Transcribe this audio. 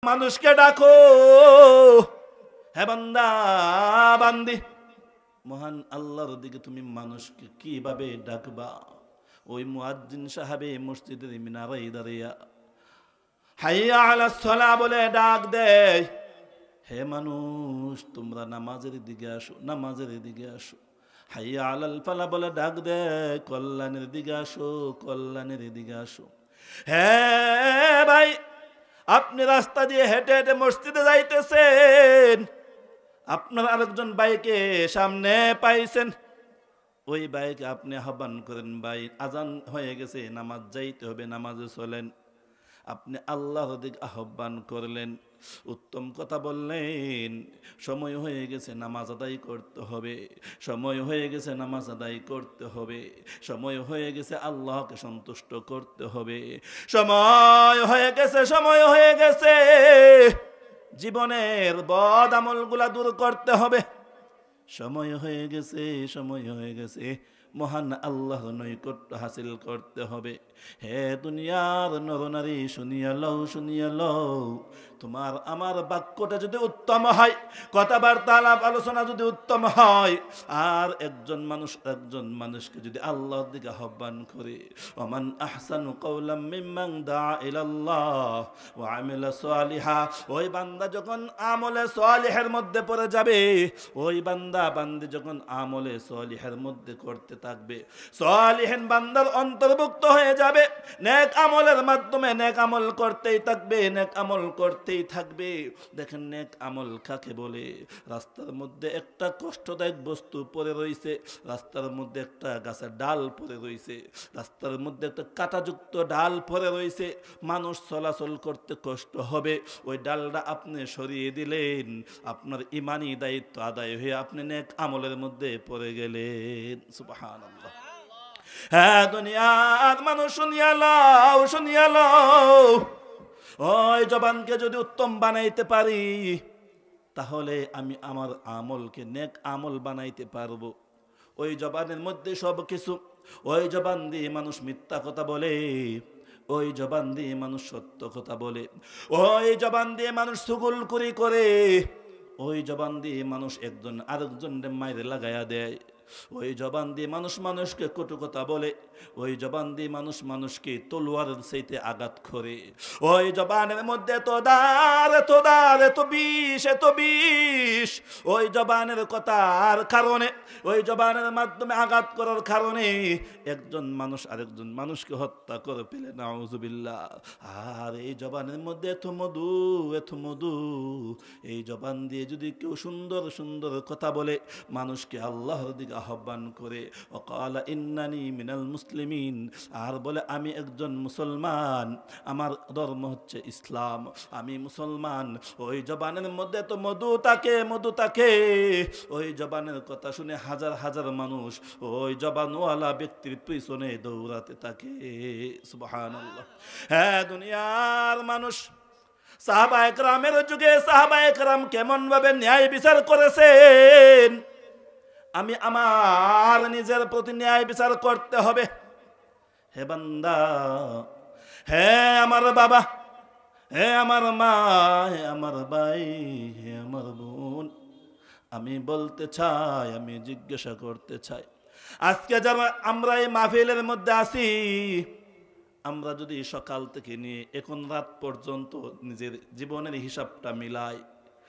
মানুষকে ডাকো, হে বান্দা বান্দি, মহান আল্লাহর দিকে তুমি মানুষকে কিভাবে ডাকবা? ওই মুয়াজ্জিন সাহেবে মসজিদের মিনারায় দাঁড়িয়ে হাইয়া আলাস সালাহ বলে ডাক দেয়, হে মানুষ তোমরা নামাজের দিকে আসো, নামাজের দিকে আসো। হাইয়া আলাল ফালা বলে ডাক দেয়, কল্যাণের দিকে আসো, কল্যাণের দিকে আসো। হ্যাঁ ভাই, আপনি রাস্তা দিয়ে হেঁটে হেঁটে মসজিদে যাইতেছেন, আপনার আরেকজন ভাইকে সামনে পাইছেন, ওই ভাইকে আপনি আহ্বান করেন, ভাই আজান হয়ে গেছে, নামাজ যাইতে হবে, নামাজে চলেন। আপনি আল্লাহর দিকে আহ্বান করলেন, উত্তম কথা বললেন, সময় হয়ে গেছে নামাজ আদায় করতে হবে, সময় হয়ে গেছে নামাজ আদায় করতে হবে, সময় হয়ে গেছে আল্লাহকে সন্তুষ্ট করতে হবে, সময় হয়ে গেছে, সময় হয়ে গেছে জীবনের বদ আমলগুলা দূর করতে হবে, সময় হয়ে গেছে, সময় হয়ে গেছে মহান আল্লাহর নৈকট্য হাসিল করতে হবে। হে দুনিয়ার নরনারী, শুনিয়া লও, শুনিয়া লও, তোমার আমার বাক্যটা যদি উত্তম হয়, কথাবার্তা আলাপ আলোচনা যদি উত্তম হয়, আর একজন মানুষকে যদি আল্লাহর দিকে আহ্বান করে, ওমান আহসানু কাওলাম মিম্মান দাআ ইলাল্লাহ ওয়া আমিলা সালিহা, ওই বান্দা যখন আমলে সালিহের মধ্যে পড়ে যাবে, ওই বান্দা বান্দি যখন আমলে সালিহের মধ্যে করতে থাকবে, সালিহিন বান্দার অন্তর্ভুক্ত হয়ে যাবে, নেক আমলের মাধ্যমে নেক আমল করতেই থাকবে, নেক আমল করতেই থাকবে। দেখেন নেক আমল কাকে বলে? রাস্তার মধ্যে একটা কষ্টদায়ক বস্তু পড়ে রয়েছে, রাস্তার মধ্যে একটা গাছের ডাল পড়ে রয়েছে, রাস্তার মধ্যে একটা কাঁটাযুক্ত ডাল পড়ে রয়েছে, মানুষ চলাচল করতে কষ্ট হবে, ওই ডালটা আপনি সরিয়ে দিলেন, আপনার ইমানি দায়িত্ব আদায় হয়ে আপনি নেক আমলের মধ্যে পড়ে গেলেন। সুবহানাল্লাহ। হ্যাঁ দুনিয়ার মানুষ, শুনিয়া লও, শুনিয়া লও, ওই জবানকে যদি উত্তম বানাইতে পারি, তাহলে আমি আমার আমলকে নেক আমল বানাইতে পারবো। ওই জবানের মধ্যে সব কিছু, ওই জবান দিয়ে মানুষ মিথ্যা কথা বলে, ওই জবান দিয়ে মানুষ সত্য কথা বলে, ওই জবান দিয়ে মানুষ চুগলখড়ি করে, ওই জবান দিয়ে মানুষ একজন আরেকজনের মাইরে লাগাইয়া দেয়, ওই জবান দিয়ে মানুষ মানুষকে কটু কথা বলে, ওই জবান দিয়ে মানুষ মানুষকে তলোয়ারের চাইতে আঘাত করে, ওই জবানের মধ্যে এত দার, এত দার, এত বিষ, এত বিষ, ওই জবানের কথার কারণে, ওই জবানের মাধ্যমে আঘাত করার কারণে একজন মানুষ আরেকজন মানুষকে হত্যা করে ফেলে, নাউজুবিল্লাহ। আর এই জবানের মধ্যে এত মধু, এত মধু, এই জবান দিয়ে যদি কেউ সুন্দর সুন্দর কথা বলে, মানুষকে আল্লাহর দিকে আহ্বান করে, ওয়াকালা ইন্নানি মিনাল মুসলিমিন, আর বলে আমি একজন মুসলমান, আমার ধর্ম হচ্ছে ইসলাম, আমি মুসলমান, ওই জবানের মধ্যে তো মধু থাকে, মধু থাকে, ওই জবানের কথা শুনে হাজার হাজার মানুষ ওই জবানওয়ালা ব্যক্তির পিছনে দৌড়াতে থাকে। সুবহানাল্লাহ। হ্যাঁ দুনিয়ার মানুষ, সাহাবায়ে কেরামের যুগে সাহাবায়ে কেরাম কেমন ভাবে ন্যায় বিচার করেছেন, আমি আমার নিজের প্রতি ন্যায় বিচার করতে হবে। হে বান্দা, হে আমার বাবা, হে আমার মা, হে আমার ভাই, হে আমার বোন, আমি বলতে চাই, আমি জিজ্ঞাসা করতে চাই, আজকে যারা আমরা এই মাহফিলের মধ্যে আছি, আমরা যদি সকাল থেকে নিয়ে এখন রাত পর্যন্ত নিজের জীবনের হিসাবটা মিলাই,